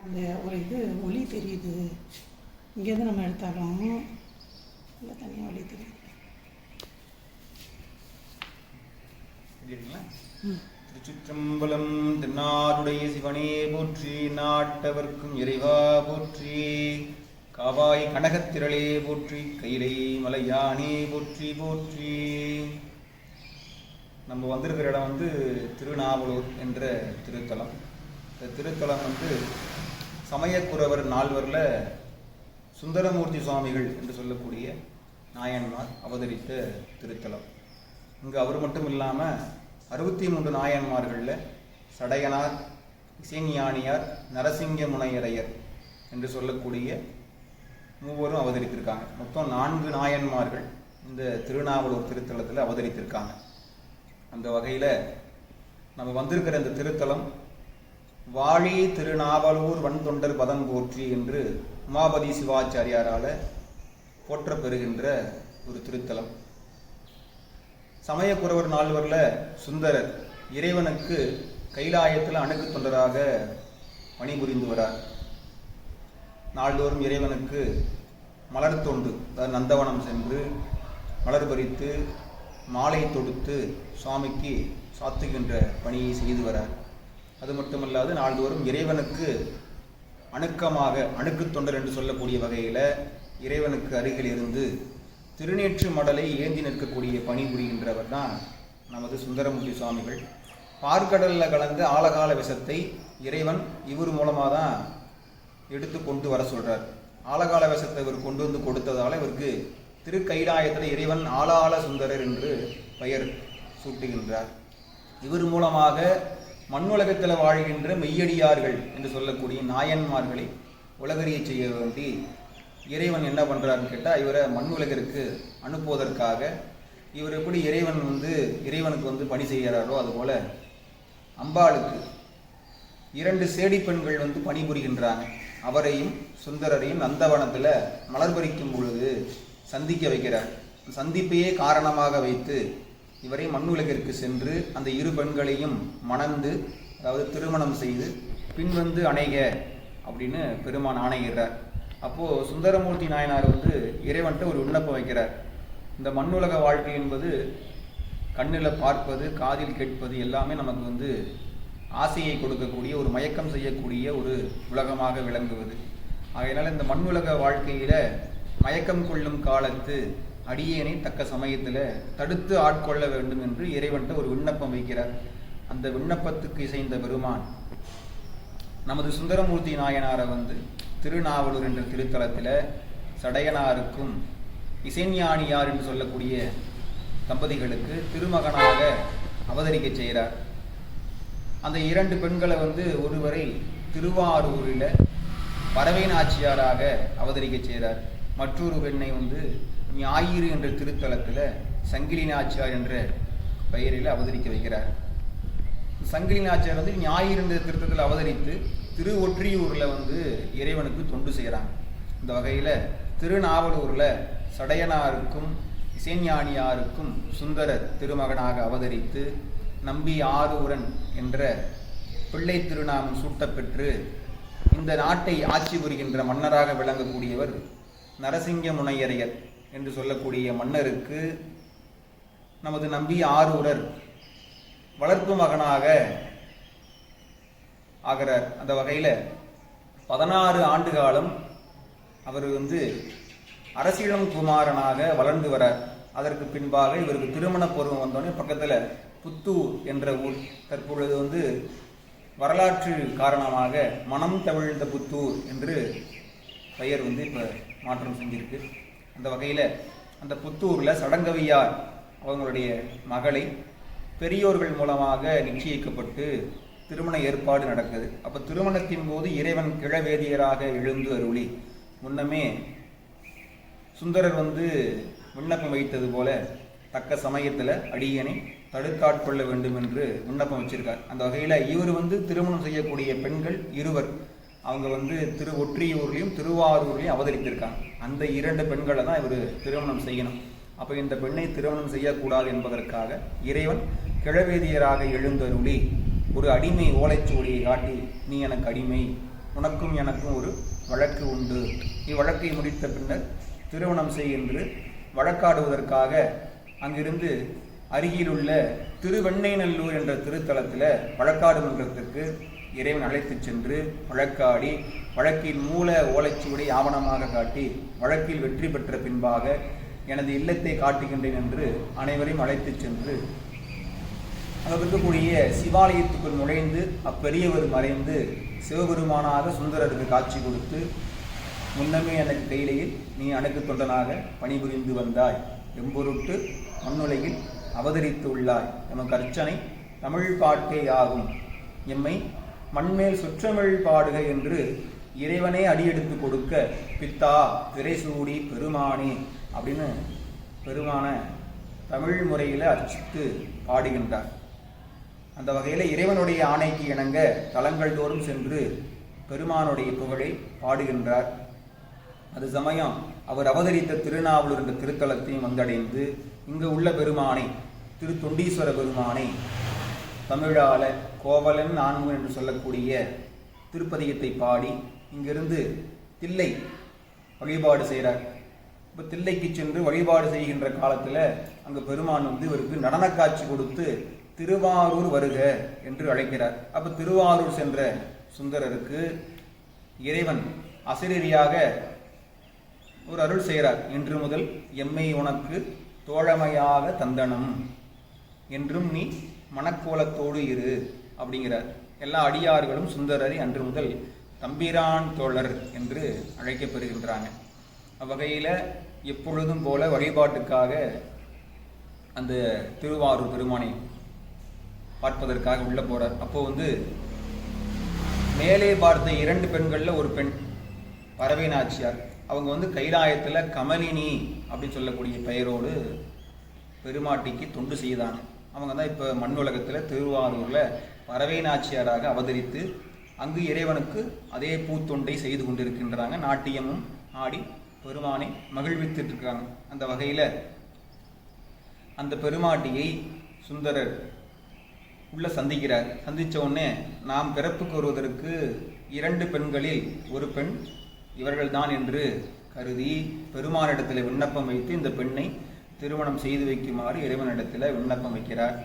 அந்த ஒரு இது ஒளி தெரியுது. இங்கேருந்து நம்ம எடுத்தாலும் இல்லை தனியாக ஒளி தெரியுது. திருச்சிற்றம்பலம். தென்னாடுடைய சிவனே போற்றி, நாட்டவர்க்கும் இறைவா போற்றி, காவாய் கனகத்திரளே போற்றி, கைலை மலையானே போற்றி போற்றி. நம்ம வந்திருக்கிற இடம் திருநாவலூர் என்ற திருத்தலம். இந்த திருத்தலம் சமயக்குறவர் நால்வரில் சுந்தரமூர்த்தி சுவாமிகள் என்று சொல்லக்கூடிய நாயன்மார் அவதரித்த திருத்தலம். இங்கு அவர் மட்டும் இல்லாமல் 63 நாயன்மார்களில் சடையனார், இசைஞானியார், நரசிங்க முனையரையர் என்று சொல்லக்கூடிய மூவரும் அவதரித்திருக்காங்க. மொத்தம் 4 நாயன்மார்கள் இந்த திருநாவலூர் திருத்தலத்தில் அவதரித்திருக்காங்க. அந்த வகையில் நம்ம வந்திருக்கிற இந்த திருத்தலம் வாழி திருநாவலூர் வன்தொண்டர் பதம் போற்றி என்று உமாபதி சிவாச்சாரியாரால் போற்றப்பெறுகின்ற ஒரு திருத்தலம். சமயக்குறவர் நால்வரில் சுந்தரர் இறைவனுக்கு கைலாயத்தில் அணுகு தொண்டராக பணிபுரிந்து வரார். நாள்தோறும் இறைவனுக்கு மலர் தொண்டு, அதாவது நந்தவனம் சென்று மலர் பறித்து மாலை தொடுத்து சுவாமிக்கு சாத்துகின்ற பணியை செய்து வரார். அது மட்டுமல்லாது நாள்தோறும் இறைவனுக்கு அணுக்கமாக அணுக்கு தொண்டர் என்று சொல்லக்கூடிய வகையில் இறைவனுக்கு அருகில் இருந்து திருநேற்று மடலை ஏந்தி நிற்கக்கூடிய பணி புரிகின்றவர் தான் நமது சுந்தரமூர்த்தி சுவாமிகள். பார்க்கடலில் கலந்த ஆழகால விஷத்தை இறைவன் இவர் மூலமாக தான் எடுத்து கொண்டு வர சொல்கிறார். ஆழகால விஷத்தை இவர் கொண்டு வந்து கொடுத்ததால் இவருக்கு திருக்கைலாயத்தில் இறைவன் ஆளாள சுந்தரர் என்று பெயர் சூட்டுகின்றார். இவர் மூலமாக மண்ணுலகத்தில் வாழ்கின்ற மெய்யடியார்கள் என்று சொல்லக்கூடிய நாயன்மார்களை உலகறிய செய்ய வேண்டி இறைவன் என்ன பண்ணுறாருன்னு கேட்டால், இவரை மண்ணுலகிற்கு அனுப்புவதற்காக இவர் எப்படி இறைவனுக்கு பணி செய்கிறாரோ அதுபோல் அம்பாளுக்கு 2 சேடி பெண்கள் பணிபுரிகின்றாங்க. அவரையும் சுந்தரரையும் நந்தவனத்தில் மலர் பறிக்கும் பொழுது சந்திக்க வைக்கிறார். சந்திப்பையே காரணமாக வைத்து இவரை மண்ணுலகிற்கு சென்று அந்த 2 பெண்களையும் மணந்து, அதாவது திருமணம் செய்து பின் அணைக அப்படின்னு பெருமான் ஆணையிடுறார். அப்போது சுந்தரமூர்த்தி நாயனார் இறைவன்கிட்ட ஒரு விண்ணப்பம் வைக்கிறார். இந்த மண்ணுலக வாழ்க்கை என்பது கண்ணில் பார்ப்பது, காதில் கேட்பது எல்லாமே நமக்கு ஆசையை கொடுக்கக்கூடிய, ஒரு மயக்கம் செய்யக்கூடிய ஒரு உலகமாக விளங்குவது. ஆகையினால் இந்த மண்ணுலக வாழ்க்கையில் மயக்கம் கொள்ளும் காலத்து அடியேனை தக்க சமயத்தில் தடுத்து ஆட்கொள்ள வேண்டும் என்று இறைவன்கிட்ட ஒரு விண்ணப்பம் வைக்கிறார். அந்த விண்ணப்பத்துக்கு இசைந்த பெருமான் நமது சுந்தரமூர்த்தி நாயனாரை திருநாவலூர் என்ற திருத்தலத்தில் சடையனாருக்கும் இசைஞானியார் என்று சொல்லக்கூடிய தம்பதிகளுக்கு திருமகனாக அவதரிக்க செய்கிறார். அந்த 2 பெண்களை ஒருவரை திருவாரூரில் பறவை நாச்சியாராக அவதரிக்க செய்கிறார். மற்றொரு பெண்ணை ஞாயிறு என்ற திருத்தலத்தில் சங்கிலி நாச்சியார் என்ற பெயரில் அவதரிக்க வைக்கிறார். சங்கிலி நாச்சியார் ஞாயிறு என்ற திருத்தத்தில் அவதரித்து திருவொற்றியூரில் இறைவனுக்கு தொண்டு செய்கிறாங்க. இந்த வகையில் திருநாவலூரில் சடையனாருக்கும் இசைஞானியாருக்கும் சுந்தரர் திருமகனாக அவதரித்து நம்பி ஆரூரன் என்ற பிள்ளை திருநாமம் சூட்டப்பெற்று இந்த நாட்டை ஆட்சி புரிகின்ற மன்னராக விளங்கக்கூடியவர் நரசிங்க முனையரையர் என்று சொல்லக்கூடிய மன்னருக்கு நமது நம்பி ஆரூரர் வளர்ப்பு மகனாக ஆகிறார். அந்த வகையில் 16 ஆண்டு காலம் அவர் அரசியலம் குமாரனாக வளர்ந்து வரார். அதற்கு பின்பாக இவருக்கு திருமண பருவம் வந்தோடனே பக்கத்தில் புத்தூர் என்ற ஊர், தற்பொழுது வரலாற்று காரணமாக மனம் தவிழ்ந்த புத்தூர் என்று பெயர் இப்போ மாற்றம் செஞ்சிருக்கு. அந்த வகையில் அந்த புத்தூரில் சடங்கவியார் அவங்களுடைய மகளை பெரியோர்கள் மூலமாக நிச்சயிக்கப்பட்டு திருமண ஏற்பாடு நடக்குது. அப்போ திருமணத்தின் போது இறைவன் கிழவேதியராக எழுந்து அருளி முன்னமே சுந்தரர் விண்ணப்பம் வைத்தது போல தக்க சமயத்தில் அடியனை தடுத்தாட்கொள்ள வேண்டும் என்று விண்ணப்பம் வச்சிருக்கார். அந்த வகையில் இவர் திருமணம் செய்யக்கூடிய பெண்கள் 2 அவங்க திருவொற்றியூர்லையும் திருவாரூர்லையும் அவதரித்திருக்காங்க. அந்த 2 பெண்களை தான் இவர் திருமணம் செய்யணும். அப்போ இந்த பெண்ணை திருமணம் செய்யக்கூடாது என்பதற்காக இறைவன் கிழவேதியராக எழுந்தருளி ஒரு அடிமை ஓலைச்சுவடியை காட்டி, நீ எனக்கு அடிமை, உனக்கும் எனக்கும் ஒரு வழக்கு உண்டு. இவ்வழக்கை முடித்த பின்னர் திருமணம் செய் என்று வழக்காடுவதற்காக அங்கிருந்து அருகிலுள்ள திருவெண்ணைநல்லூர் என்ற திருத்தலத்தில் வழக்காடு மன்றத்திற்கு இறைவன் அழைத்துச் சென்று வழக்காடி வழக்கின் மூல ஓலைச்சுவடி ஆவணமாக காட்டி வழக்கில் வெற்றி பெற்ற பின்பாக எனது இல்லத்தை காட்டுகின்றேன் என்று அனைவரையும் அழைத்துச் சென்று அங்கே இருக்கக்கூடிய சிவாலயத்துக்குள் நுழைந்து அப்பெரியவர் மறைந்து சிவபெருமானாக சுந்தரருக்கு காட்சி கொடுத்து, முன்னமே எனக்கு கையிலையில் நீ அணுக்கு தொண்டனாக பணிபுரிந்து வந்தாய், எம்பொருட்டு மண்ணுலகில் அவதரித்து உள்ளாய், நமக்கு அர்ச்சனை தமிழ் பாட்டே ஆகும், எம்மை மண்மேல் சுற்றமிழ் பாடுக என்று இறைவனே அடியெடுத்து கொடுக்க, பித்தா திரைசூடி பெருமானே அப்படின்னு பெருமான தமிழ் முறையில் அர்ச்சித்து பாடுகின்றார். அந்த வகையில் இறைவனுடைய ஆணைக்கு இணங்க தலங்கள் தோறும் சென்று பெருமானுடைய புகழை பாடுகின்றார். அது சமயம் அவர் அவதரித்த திருநாவலூர் என்ற திருத்தலத்தையும் வந்தடைந்து இங்கு உள்ள பெருமானை, திரு தொண்டீஸ்வர பெருமானை தமிழால கோவலன் நான்கு என்று சொல்லக்கூடிய திருப்பதிகத்தை பாடி இங்கிருந்து தில்லை வழிபாடு செய்கிறார். இப்போ தில்லைக்கு சென்று வழிபாடு செய்கின்ற காலத்தில் அங்கே பெருமான் இவருக்கு நடன காட்சி கொடுத்து திருவாரூர் வருக என்று அழைக்கிறார். அப்போ திருவாரூர் சென்ற சுந்தரருக்கு இறைவன் அசிரரியாக ஒரு அருள் செய்கிறார். இன்று முதல் எம்மை உனக்கு தோழமையாக தந்தனம், என்றும் நீ மனக்கோலத்தோடு இரு அப்படிங்கிறார். எல்லா அடியார்களும் சுந்தரரை அன்று முதல் தம்பிரான் தோழர் என்று அழைக்கப்பெறுகின்றாங்க. அவ்வகையில் எப்பொழுதும் போல வழிபாட்டுக்காக அந்த திருவாரூர் பெருமானை பார்ப்பதற்காக உள்ள போறார். அப்போ மேலே பார்த்த 2 பெண்களில் ஒரு பெண் பறவை நாச்சியார், அவங்க கைலாயத்தில் கமலினி அப்படின்னு சொல்லக்கூடிய பெயரோடு பெருமாட்டிக்கு தொண்டு செய்தாங்க. அவங்க தான் இப்போ மண் உலகத்தில் திருவாரூரில் பறவை நாச்சியாராக அவதரித்து அங்கு இறைவனுக்கு அதே பூத்தொண்டை செய்து கொண்டிருக்கின்றாங்க. நாட்டியமும் ஆடி பெருமானை மகிழ்வித்துட்டு இருக்காங்க. அந்த வகையில் அந்த பெருமாட்டியை சுந்தரர் உள்ள சந்திக்கிறார். சந்தித்த உடனே நாம் பிறப்புக்கு வருவதற்கு 2 பெண்களில் ஒரு பெண் இவர்கள்தான் என்று கருதி பெருமானிடத்தில் விண்ணப்பம் வைத்து இந்த பெண்ணை திருமணம் செய்து வைக்குமாறு இறைவனிடத்தில் விண்ணப்பம் வைக்கிறார்.